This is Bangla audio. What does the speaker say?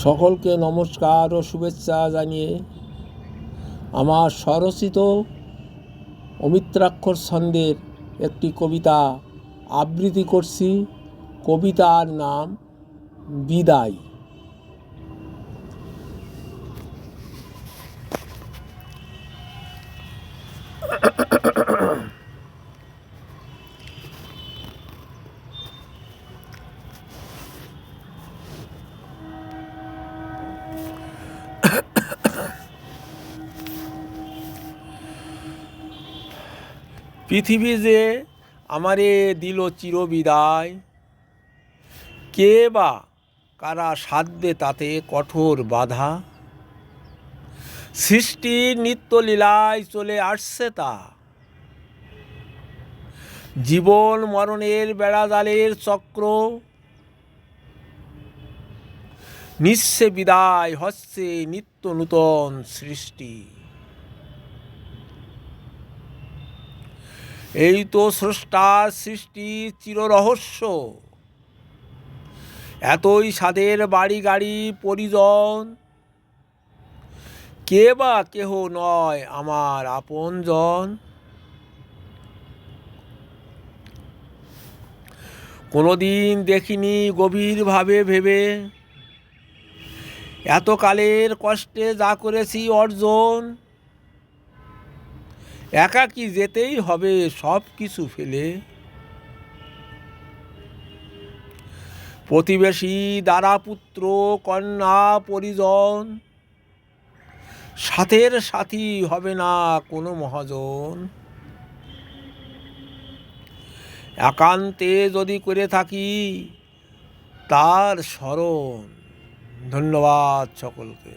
সকলকে নমস্কার ও শুভেচ্ছা জানিয়ে আমার স্বরচিত অমিত্রাক্ষর ছন্দের একটি কবিতা আবৃত্তি করছি। কবিতার নাম বিদায়। পৃথিবী যে আমারে দিল চিরবিদায়, কে বা কারা সাধ্যে তাতে কঠোর বাধা। সৃষ্টির নিত্যলীলায় চলে আসছে তা, জীবন মরণের বেড়াজালের চক্র। নিঃস্বে বিদায় হচ্ছে নিত্য নূতন সৃষ্টি। এই তো স্রষ্টার সৃষ্টির চিররহস্য। এতই স্বাদের বাড়ি গাড়ি পরিজন, কে বা কেহ নয় আমার আপনজন। কোনোদিন দেখিনি গভীরভাবে ভেবে, এতকালের কষ্টে যা করেছি অর্জন। একাকী যেতেই হবে সব কিছু ফেলে, প্রতিবেশী দ্বারা পুত্র কন্যা পরিজন। সাথের সাথী হবে না কোনো মহাজন। একান্তে যদি করে থাকি তার স্মরণ। ধন্যবাদ সকলকে।